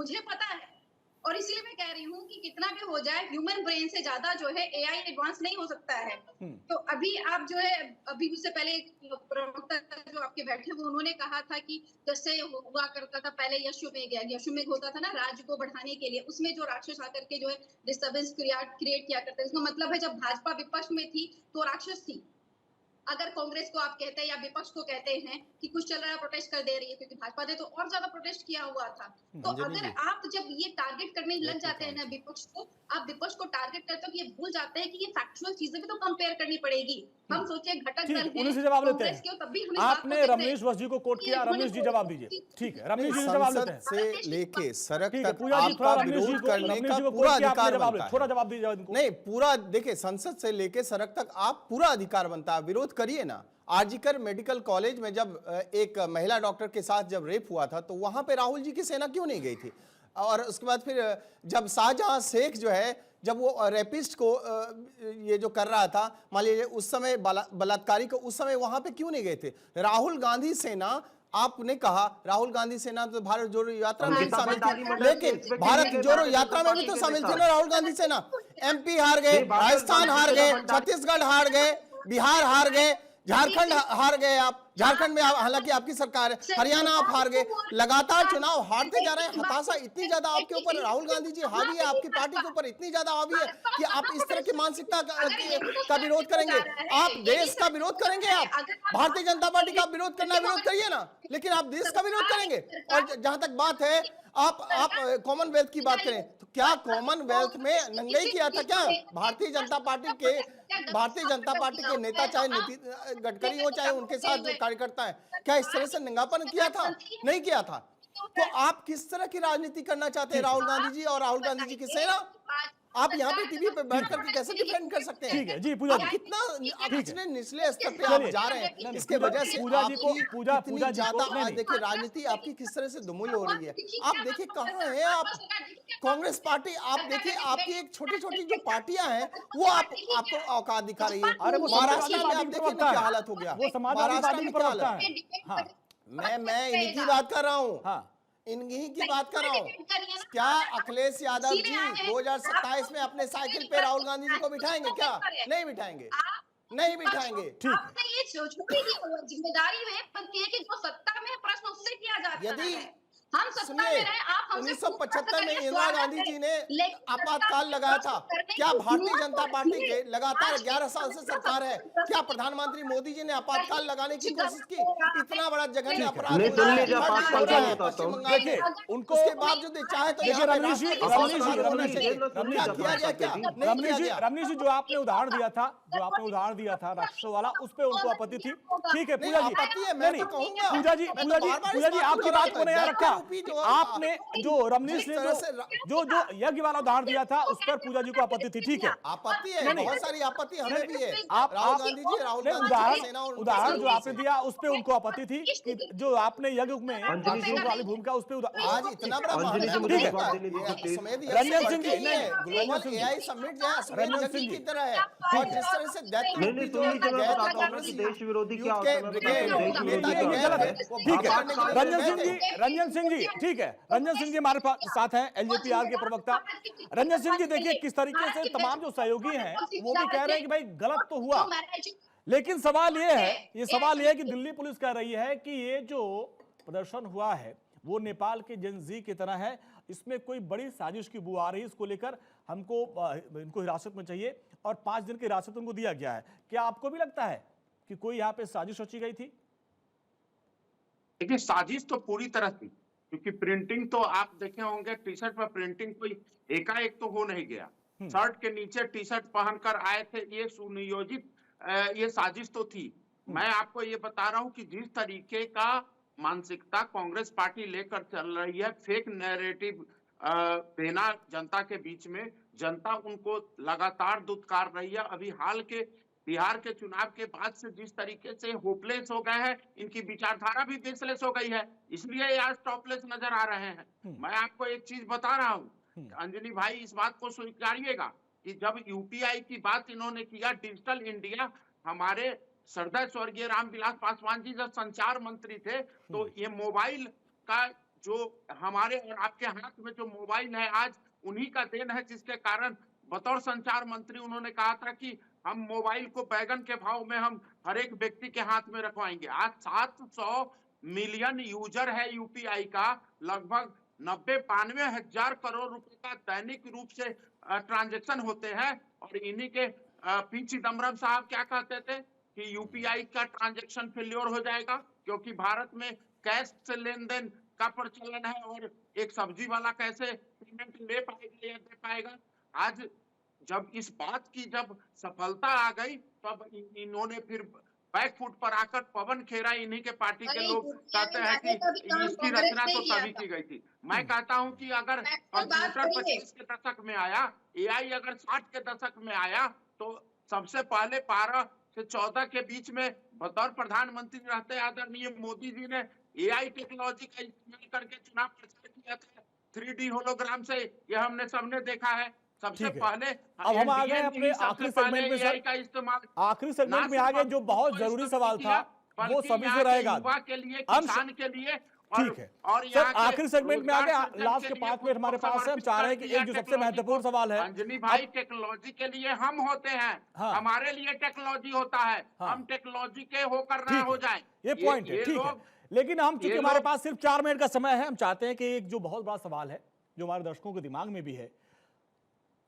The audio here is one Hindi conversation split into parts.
मुझे पता है, और इसीलिए मैं कह रही हूँ कि कितना भी हो जाए, ह्यूमन ब्रेन से ज्यादा जो है एआई एडवांस नहीं हो सकता है। तो अभी आप जो है, अभी उससे पहले एक प्रवक्ता जो आपके बैठे हुए, उन्होंने कहा था कि जैसे हुआ करता था पहले यशुमेघ होता था ना, राज्य को बढ़ाने के लिए, उसमें जो राक्षस आकर के जो है डिस्टर्बेंस क्रिएट किया करते थे। इसका मतलब है जब भाजपा विपक्ष में थी तो राक्षस थी। अगर कांग्रेस को आप कहते हैं या विपक्ष को कहते हैं कि कुछ चल रहा है, प्रोटेस्ट कर दे रही है, क्योंकि भाजपा ने तो और ज्यादा प्रोटेस्ट किया हुआ था। तो अगर आप जब ये टारगेट करने लग जाते हैं ना विपक्ष को, आप विपक्ष को टारगेट करते हो, कि ये भूल जाते हैं कि ये फैक्चुअल चीजें भी तो कंपेयर करनी पड़ेगी। हम सोचे घटक दल हैं उन्हीं से जवाब लेते कांग्रेस के, तब भी हम आपने रमेश बस जी को कोट किया, रमेश जी जवाब दीजिए। ठीक है, रमेश जी जवाब लेते हैं। से लेके सड़क तक पूजा जी आपका विरोध करने का पूरा अधिकार बनता है। थोड़ा जवाब दीजिए इनको। नहीं, पूरा देखिए, संसद से लेके सड़क तक आप पूरा अधिकार बनता है, विरोध करिए ना। आरजीकर मेडिकल कॉलेज में जब एक महिला डॉक्टर के साथ जब रेप हुआ था, तो वहां पे राहुल जी की सेना क्यों नहीं गई थी? और उसके बाद फिर जब शाहजहां शेख जो है, जब वो रेपिस्ट को ये जो कर रहा था, मान लीजिए उस समय बलात्कारी को, उस समय वहां पे क्यों नहीं गए थे? राहुल गांधी सेना, आपने कहा राहुल गांधी सेना तो भारत जोड़ो यात्रा में भी शामिल थी, लेकिन भारत जोड़ो यात्रा में भी तो शामिल थी ना राहुल गांधी सेना। एमपी हार गए, राजस्थान हार गए, छत्तीसगढ़ हार गए, बिहार हार गए, झारखंड हार गए। आप झारखंड में हालांकि आपकी सरकार है, हरियाणा आप हार गए, लगातार चुनाव हारते जा रहे हैं। हताशा इतनी ज्यादा आपके ऊपर राहुल गांधी जी हावी है, आपकी पार्टी के ऊपर इतनी ज्यादा हावी है कि आप इस तरह की मानसिकता का विरोध करेंगे। आप देश का विरोध करेंगे, आप भारतीय जनता पार्टी का विरोध करना, विरोध करिए ना, लेकिन आप देश का विरोध करेंगे। और जहां तक बात है, आप कॉमनवेल्थ की बात करें, तो क्या कॉमनवेल्थ में नंगाई किया था क्या भारतीय जनता पार्टी के नेता, चाहे नितिन गडकरी हो, चाहे उनके साथ जो कार्यकर्ता है, क्या इस तरह से नंगापन किया था? नहीं किया था। तो आप किस तरह की राजनीति करना चाहते हैं राहुल गांधी जी और राहुल गांधी जी की सेना? आप यहाँ पे टीवी पे बैठ करके कैसे डिफेंड कर सकते हैं? ठीक है जी, पूजा जी, कितना कितने निचले स्तर पे आप जा रहे हैं, इसके वजह से पूजा ज्यादा देखिए राजनीति आपकी किस तरह से दुमुल हो रही है। आप देखिए कहाँ हैं आप, कांग्रेस पार्टी, आप देखिए आपकी एक छोटी छोटी जो पार्टियां हैं वो आपको औकात दिखा रही है। महाराष्ट्र में आप देखिए क्या हालत हो गया, महाराष्ट्र में क्या हालत है। मैं इन्हीं की बात कर रहा हूँ, इन्हीं की बात कर रहा हूँ। क्या अखिलेश यादव जी 2027 में अपने साइकिल पे राहुल गांधी जी को बिठाएंगे? क्या नहीं बिठाएंगे? नहीं बिठाएंगे। आपने ये जिम्मेदारी में बनती है कि जो सत्ता में प्रश्न उससे किया जाता है। यदि हम सत्ता में रहे, आप 1975 में इंदिरा गांधी जी ने आपातकाल लगाया था। क्या भारतीय जनता पार्टी के लगातार 11 साल से सरकार है, क्या प्रधानमंत्री मोदी जी ने आपातकाल लगाने की कोशिश की? इतना बड़ा जघन्य अपराध उनको, उसके बावजूद चाहे तो रमनीश जी जो आपने उदाहरण दिया था राक्षसों वाला, उस पर उनको आपत्ति थी। ठीक है पूजा जी, पूजा जी आपकी बात को नहीं रखा। आपने जो रमनीश ने जो यज्ञ वाला उदाहरण दिया था, उस पर पूजा जी को आपत्ति थी। ठीक है, आपत्ति है, बहुत सारी आपत्ति हमें भी है। उदाहरण जो आपने दिया उस पर उनको आपत्ति थी कि जो आपने यज्ञ में वाली भूमिका, उस पर आज इतना बड़ा रंजन सिंह जी, रंजन सिंह की तरह है, और जिस तरह से देश विरोधी क्या रंजन सिंह जी, ठीक है, रंजन सिंह जी हमारे साथ हैं, एलजेपी के प्रवक्ता। रंजन सिंह जी देखिए किस तरीके से तमाम जो सहयोगी हैं वो भी कह रहे हैं कि भाई गलत तो हुआ, लेकिन सवाल ये है कि दिल्ली पुलिस कह रही है कि ये जो प्रदर्शन हुआ है वो नेपाल के जेनजी की तरह है, इसमें कोई बड़ी साजिश की बू आ रही है, इसको लेकर हमको इनको हिरासत में चाहिए और 5 दिन की हिरासत उनको दिया गया है। क्या आपको भी लगता है कि कोई यहाँ पे साजिश रची गई थी? देखिए साजिश तो पूरी तरह थी, क्योंकि प्रिंटिंग तो आप देखे होंगे, टी शर्ट पर प्रिंटिंग कोई एकाएक तो हो नहीं गया। शर्ट के नीचे टी शर्ट पहनकर आए थे, ये सुनियोजित ये साजिश तो थी। मैं आपको ये बता रहा हूं कि जिस तरीके का मानसिकता कांग्रेस पार्टी लेकर चल रही है, फेक नैरेटिव देना जनता के बीच में, जनता उनको लगातार दुत्कार रही है। अभी हाल के बिहार के चुनाव के बाद से जिस तरीके से होपलेस हो गए हैं, इनकी विचारधारा भी बेसलेस हो गई है, इसलिए आज टॉपलेस नजर आ रहे हैं। मैं आपको एक चीज बता रहा हूं, अंजलि भाई इस बात को स्वीकारिएगा कि जब यूपीआई की बात इन्होंने किया, डिजिटल इंडिया, हमारे श्रद्धेय स्वर्गीय रामविलास पासवान जी जब संचार मंत्री थे, तो ये मोबाइल का जो हमारे और आपके हाथ में जो मोबाइल है आज उन्हीं का देन है, जिसके कारण बतौर संचार मंत्री उन्होंने कहा था कि हम मोबाइल को बैगन के भाव में हम हर एक व्यक्ति के हाथ में रखवाएंगे। आज 700 मिलियन यूजर है यूपीआई का, लगभग 90-92 हजार करोड़ रुपए का दैनिक रूप से ट्रांजैक्शन होते हैं। और इन्हीं के पी चिदम्बरम साहब क्या कहते थे कि यूपीआई का ट्रांजैक्शन फेल्योर हो जाएगा, क्योंकि भारत में कैश से लेन देन का प्रचलन है और एक सब्जी वाला कैसे पेमेंट ले पाएगा या दे पाएगा। आज जब इस बात की जब सफलता आ गई तब इन्होंने फिर बैक फुट पर आकर पवन खेरा इन्हीं के पार्टी के लोग कहते हैं कि इसकी रचना तो तभी की गई थी। मैं कहता हूं कि अगर कंप्यूटर 25 के दशक में आया, एआई अगर 60 के दशक में आया, तो सबसे पहले 12 से 14 के बीच में बतौर प्रधानमंत्री रहते आदरणीय मोदी जी ने एआई टेक्नोलॉजी का इस्तेमाल करके चुनाव प्रचार किया था 3D होलोग्राम से, ये हमने सबने देखा है। सबसे पहले अब हम आ गए अपने आखिरी सेगमेंट में सर, आखिरी सेगमेंट में आ गए। जो बहुत जरूरी सवाल था वो सभी से रहेगा, युवा के लिए, किसान के लिए। ठीक है और सर, आखिरी सेगमेंट में आ गए, लास्ट के 5 मिनट हमारे पास है। हम चाह रहे हैं कि एक जो सबसे महत्वपूर्ण सवाल है, अंजनी भाई, टेक्नोलॉजी के लिए हम होते हैं, हमारे लिए टेक्नोलॉजी होता है, हम टेक्नोलॉजी के होकर ना हो जाए, ये पॉइंट है। ठीक है, लेकिन हम चूंकि हमारे पास सिर्फ 4 मिनट का समय है, हम चाहते हैं कि एक जो बहुत बड़ा सवाल है जो हमारे दर्शकों के दिमाग में भी है,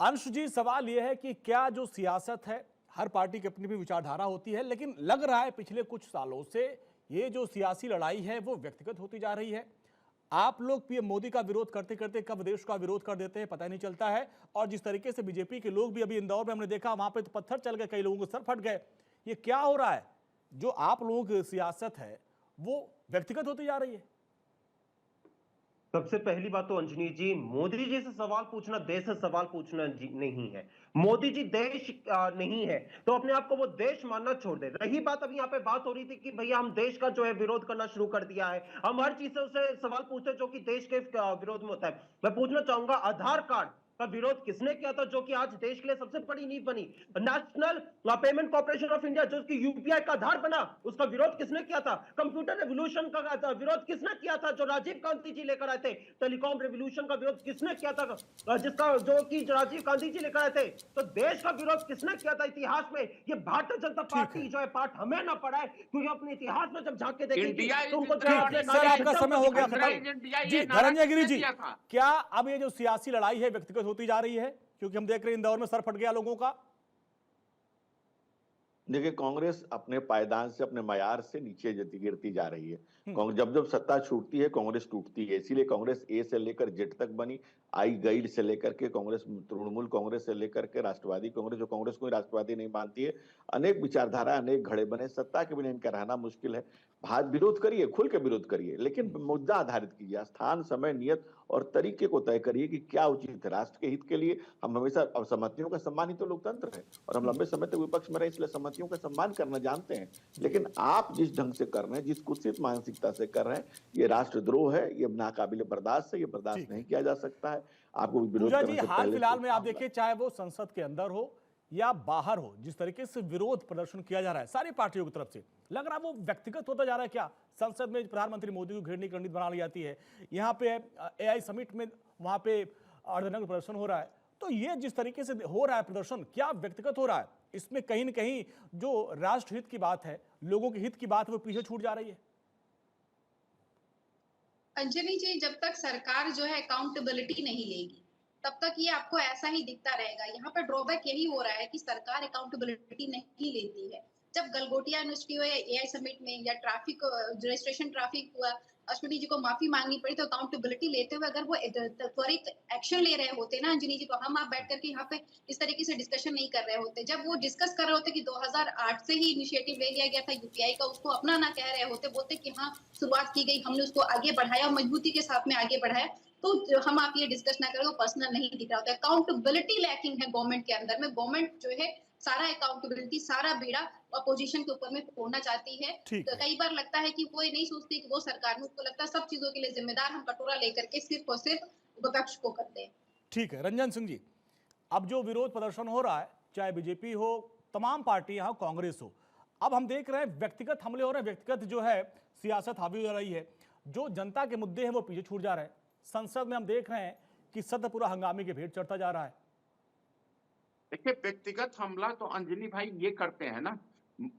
अंश जी, सवाल यह है कि क्या जो सियासत है, हर पार्टी की अपनी भी विचारधारा होती है, लेकिन लग रहा है पिछले कुछ सालों से ये जो सियासी लड़ाई है वो व्यक्तिगत होती जा रही है। आप लोग पीएम मोदी का विरोध करते करते कब देश का विरोध कर देते हैं पता नहीं चलता है। और जिस तरीके से बीजेपी के लोग भी, अभी इंदौर में हमने देखा, वहां पे तो पत्थर चल गए, कई लोगों के सर फट गए। ये क्या हो रहा है? जो आप लोगों की सियासत है वो व्यक्तिगत होती जा रही है। सबसे पहली बात तो अंजनी जी, मोदी जी से सवाल पूछना देश से सवाल पूछना नहीं है। मोदी जी देश नहीं है तो अपने आप को वो देश मानना छोड़ दे। रही बात, अभी यहाँ पे बात हो रही थी कि भैया हम देश का जो है विरोध करना शुरू कर दिया है, हम हर चीज से उसे सवाल पूछते जो कि देश के विरोध में होता है। मैं पूछना चाहूंगा, आधार कार्ड का विरोध किसने किया था, जो कि आज देश के लिए सबसे बड़ी नींव बनी? National payment corporation of India, जो कि यूपीआई का आधार बना, उसका विरोध किसने किया था? कंप्यूटर रेवोल्यूशन का विरोध किसने किया था, जो राजीव गांधी जी लेकर आए थे? टेलीकॉम रेवोल्यूशन का विरोध किसने किया था, जिसका जो कि राजीव गांधी जी लेकर आए थे? तो देश का विरोध किसने किया था इतिहास में? ये भारतीय जनता पार्टी जो है पाठ हमें ना पढ़ाए, क्योंकि अपने इतिहास में जब झांक के देखेंगे तो उनको सर आपका समय हो गया खत्म। जी धनंजय गिरी जी, क्या अब ये जो सियासी लड़ाई है व्यक्तिगत होती जा रही है? क्योंकि हम देख रहे हैं इंदौर में सर फट गया लोगों का। देखिए, कांग्रेस अपने पायदान से, अपने मयार से नीचे गिरती जा रही है। जब जब सत्ता छूटती है कांग्रेस टूटती है। इसीलिए कांग्रेस ए से लेकर जेड तक बनी, आई गई से लेकर के कांग्रेस, तृणमूल कांग्रेस से लेकर के राष्ट्रवादी कांग्रेस, जो कांग्रेस को राष्ट्रवादी नहीं मानती है। अनेक विचारधारा, अनेक घड़े बने, सत्ता के बिना इनका रहना मुश्किल है। विरोध करिए, खुल के विरोध करिए, लेकिन मुद्दा आधारित कीजिए, स्थान, समय, नियत और तरीके को तय करिए कि क्या उचित है राष्ट्र के हित के लिए। हम हमेशा, अब सहमतियों का सम्मान ही तो लोकतंत्र है, और हम लंबे समय तक विपक्ष में रहे, इसलिए सहमतियों का सम्मान करना जानते हैं। लेकिन आप जिस ढंग से कर रहे हैं, जिस कुत्सित मानसिकता से कर रहे हैं, ये राष्ट्रद्रोह है, ये नाकाबिल बर्दाश्त है, ये बर्दाश्त नहीं किया जा सकता है। आपको विरोध करने से हाल फिलहाल में आप देखिए, चाहे वो संसद के अंदर हो या बाहर हो, जिस तरीके से विरोध प्रदर्शन किया जा रहा है सारी पार्टियों की तरफ से, लग रहा है वो व्यक्तिगत होता जा रहा है क्या? संसद में प्रधानमंत्री मोदी को घेरने की रणनीति बना ली जाती है, यहाँ पे एआई समिट में वहां पे अर्धनग्न प्रदर्शन हो रहा है। तो ये जिस तरीके से हो रहा है प्रदर्शन, क्या व्यक्तिगत हो रहा है? इसमें कहीं ना कहीं जो राष्ट्र हित की बात है, लोगों के हित की बात है, वो पीछे छूट जा रही है। अंजनी जी, जब तक सरकार जो है अकाउंटेबिलिटी नहीं लेगी तब तक ये आपको ऐसा ही दिखता रहेगा। यहाँ पर ड्रॉबैक यही हो रहा है कि सरकार अकाउंटेबिलिटी नहीं लेती है। जब गलगोटिया यूनिवर्सिटी हुए एआई समिट में, या ट्रैफिक रजिस्ट्रेशन ट्रैफिक हुआ, अश्विनी जी को माफी मांगनी पड़ी, तो अकाउंटेबिलिटी लेते हुए अगर वो त्वरित एक्शन ले रहे होते ना अंजनी जी, तो हम आप बैठ करके यहाँ पे इस तरीके से डिस्कशन नहीं कर रहे होते। जब वो डिस्कस कर रहे होते कि 2008 से ही इनिशिएटिव ले लिया गया था यूपीआई का, उसको अपना ना कह रहे होते, बोलते कि हाँ शुरुआत की गई, हमने उसको आगे बढ़ाया और मजबूती के साथ में आगे बढ़ाया, तो हम आप ये डिस्कस ना करें, वो पर्सनल नहीं दिख रहा होता है। अकाउंटेबिलिटी लैकिंग है गवर्नमेंट के अंदर में। गवर्नमेंट जो है सारा अकाउंटेबिलिटी, सारा बीड़ा अपोजिशन के ऊपर में फोड़ना चाहती है। तो कई बार लगता है कि वो ये नहीं सोचती कि वो सरकार में, उसको लगता है सब चीजों के लिए जिम्मेदार हम कटोरा लेकर के सिर्फ और सिर्फ विपक्ष को करते हैं। ठीक है रंजन सिंह जी, अब जो विरोध प्रदर्शन हो रहा है, चाहे बीजेपी हो, तमाम पार्टियां हो, कांग्रेस हो, अब हम देख रहे हैं व्यक्तिगत हमले हो रहे हैं, व्यक्तिगत जो है सियासत हावी हो रही है। जो जनता के मुद्दे हैं वो पीछे छूट जा रहे हैं। संसद में हम देख रहे हैं कि सदन पूरा हंगामे के भेंट चढ़ता जा रहा है। देखिए, व्यक्तिगत हमला तो अंजनी भाई ये करते हैं ना,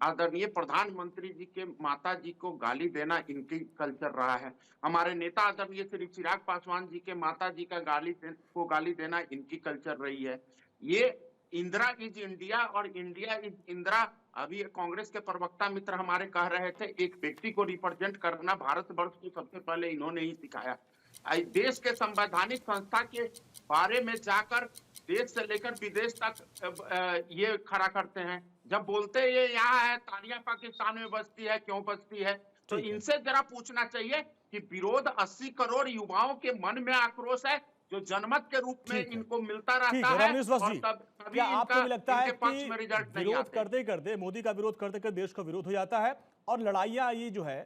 आदरणीय प्रधानमंत्री जी के माता जी को गाली देना इनकी कल्चर रहा है। हमारे नेता आदरणीय श्री चिराग पासवान जी के माता जी का गाली देना इनकी कल्चर रही है। ये इंदिरा इज इंडिया और इंडिया इज इंदिरा, अभी कांग्रेस के प्रवक्ता मित्र हमारे कह रहे थे, एक व्यक्ति को रिप्रेजेंट करना भारतवर्ष को सबसे पहले इन्होंने ही सिखाया। देश के संवैधानिक संस्था के बारे में जाकर देश से लेकर विदेश तक ये खड़ा करते हैं। जब बोलते हैं ये यहाँ है, तालियां पाकिस्तान में बजती है, क्यों बजती है? तो इनसे जरा पूछना चाहिए कि विरोध 80 करोड़ युवाओं के मन में आक्रोश है जो जनमत के रूप में इनको मिलता रहता है। और क्या आपको भी लगता है कि विरोध करते करते, मोदी का विरोध करते करते देश का विरोध हो जाता है और लड़ाइयां ये जो है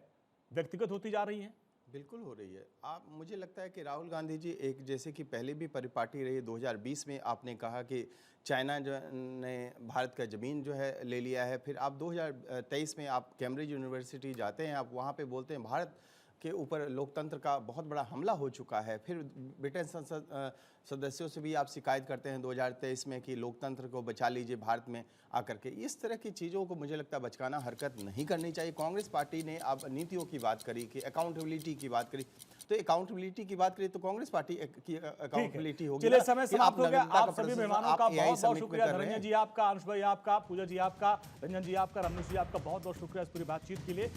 व्यक्तिगत होती जा रही हैं? बिल्कुल हो रही है। आप, मुझे लगता है कि राहुल गांधी जी एक, जैसे कि पहले भी परिपाटी रही, 2020 में आपने कहा कि चाइना जो ने भारत का ज़मीन जो है ले लिया है, फिर आप 2023 में आप कैम्ब्रिज यूनिवर्सिटी जाते हैं, आप वहाँ पे बोलते हैं भारत के ऊपर लोकतंत्र का बहुत बड़ा हमला हो चुका है। फिर ब्रिटेन संसद सदस्यों से भी आप शिकायत करते हैं 2023 में कि लोकतंत्र को बचा लीजिए भारत में आकर के। इस तरह की चीज़ों को मुझे लगता है बचकाना हरकत नहीं करनी चाहिए। कांग्रेस पार्टी ने आप नीतियों की बात करी, कि अकाउंटेबिलिटी की बात करी, तो अकाउंटेबिलिटी की बात करी तो कांग्रेस पार्टी की अकाउंटेबिलिटी होगी। चलिए, समय समाप्त हो गया। आप सभी मेहमानों का बहुत बहुत शुक्रिया। धनंजय जी आपका, अंश भाई आपका, पूजा जी आपका, रंजन जी आपका, रमनीश जी आपका बहुत बहुत शुक्रिया इस पूरी बातचीत के लिए।